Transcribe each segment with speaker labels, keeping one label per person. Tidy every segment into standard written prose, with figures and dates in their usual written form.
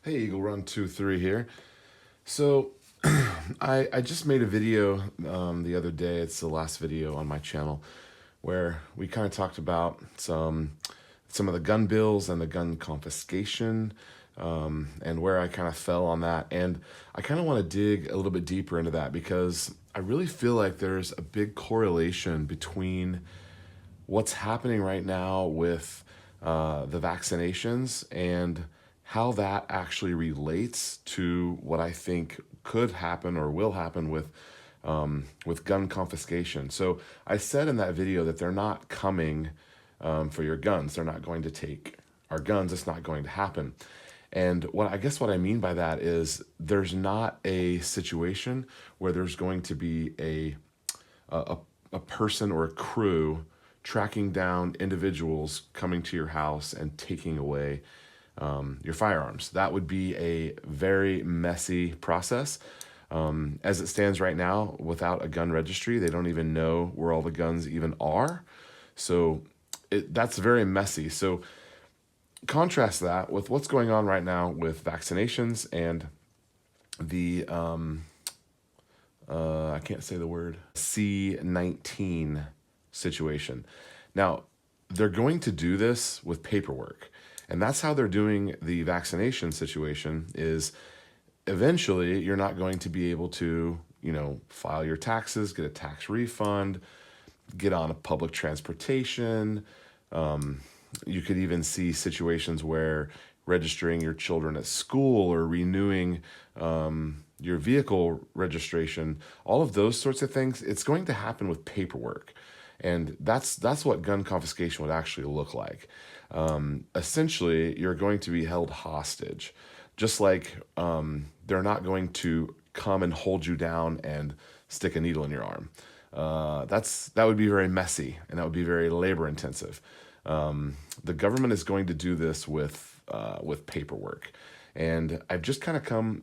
Speaker 1: Hey, Eagle Run 23 here. So I just made a video the other day. It's the last video on my channel where we kind of talked about some of the gun bills and the gun confiscation, and where I kind of fell on that. And I kind of want to dig a little bit deeper into that because I really feel like there's a big correlation between what's happening right now with the vaccinations and how that actually relates to what I think could happen or will happen with gun confiscation. So I said in that video that they're not coming for your guns. They're not going to take our guns. It's not going to happen. And what I mean by that is there's not a situation where there's going to be a person or a crew tracking down individuals coming to your house and taking away your firearms. That would be a very messy process. As it stands right now, without a gun registry, they don't even know where all the guns even are. So that's very messy. So contrast that with what's going on right now with vaccinations and the, I can't say the word, C-19 situation. Now, they're going to do this with paperwork. And that's how they're doing the vaccination situation is eventually you're not going to be able to, file your taxes, get a tax refund, get on a public transportation. You could even see situations where registering your children at school or renewing your vehicle registration, all of those sorts of things, it's going to happen with paperwork. And that's what gun confiscation would actually look like. Essentially, you're going to be held hostage, just like they're not going to come and hold you down and stick a needle in your arm. That would be very messy and that would be very labor intensive. The government is going to do this with paperwork. And I've just kind of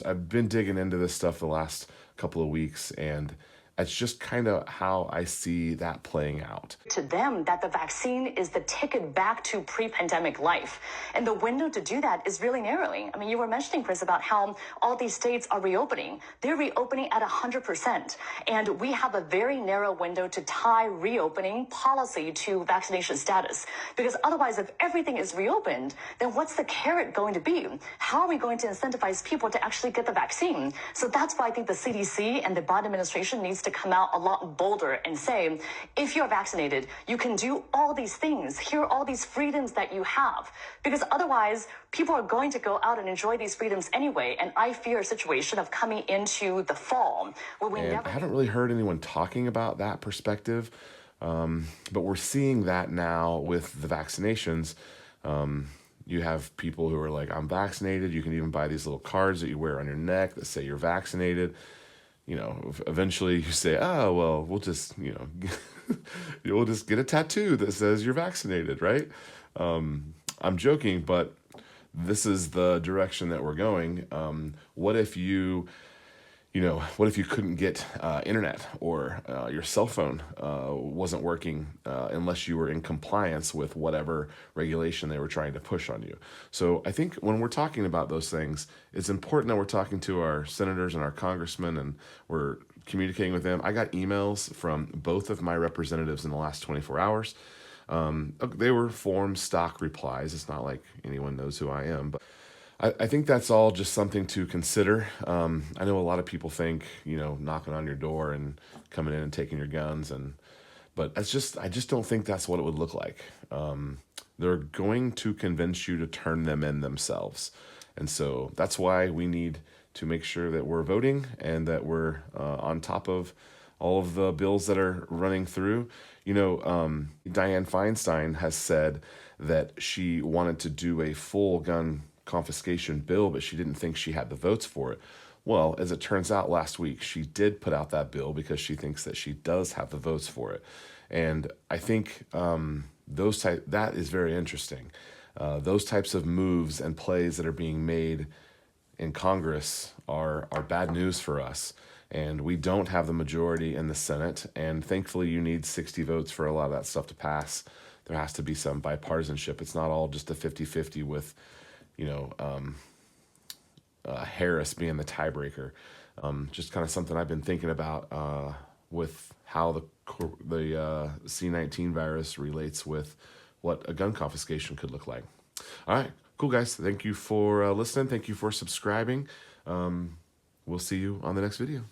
Speaker 1: I've been digging into this stuff the last couple of weeks, and it's just kind of how I see that playing out.
Speaker 2: To them, that the vaccine is the ticket back to pre-pandemic life. And the window to do that is really narrowing. I mean, you were mentioning, Chris, about how all these states are reopening. They're reopening at 100%. And we have a very narrow window to tie reopening policy to vaccination status. Because otherwise, if everything is reopened, then what's the carrot going to be? How are we going to incentivize people to actually get the vaccine? So that's why I think the CDC and the Biden administration needs to come out a lot bolder and say, if you're vaccinated, you can do all these things. Here are all these freedoms that you have. Because otherwise, people are going to go out and enjoy these freedoms anyway. And I fear a situation of coming into the fall where
Speaker 1: I haven't really heard anyone talking about that perspective, but we're seeing that now with the vaccinations. You have people who are like, I'm vaccinated. You can even buy these little cards that you wear on your neck that say you're vaccinated. Eventually you say, oh, well, we'll just, you'll just get a tattoo that says you're vaccinated, right? I'm joking, but this is the direction that we're going. What if you couldn't get internet or your cell phone wasn't working unless you were in compliance with whatever regulation they were trying to push on you? So I think when we're talking about those things, it's important that we're talking to our senators and our congressmen and we're communicating with them. I got emails from both of my representatives in the last 24 hours. They were form stock replies. It's not like anyone knows who I am, but I think that's all just something to consider. I know a lot of people think, knocking on your door and coming in and taking your guns, but I just don't think that's what it would look like. They're going to convince you to turn them in themselves. And so that's why we need to make sure that we're voting and that we're on top of all of the bills that are running through. Dianne Feinstein has said that she wanted to do a full gun confiscation bill, but she didn't think she had the votes for it. Well, as it turns out, last week she did put out that bill because she thinks that she does have the votes for it. And I think that is very interesting. Those types of moves and plays that are being made in Congress are bad news for us. And we don't have the majority in the Senate. And thankfully, you need 60 votes for a lot of that stuff to pass. There has to be some bipartisanship. It's not all just a 50-50 with Harris being the tiebreaker. Just kind of something I've been thinking about with how the C-19 virus relates with what a gun confiscation could look like. All right, cool guys. Thank you for listening. Thank you for subscribing. We'll see you on the next video.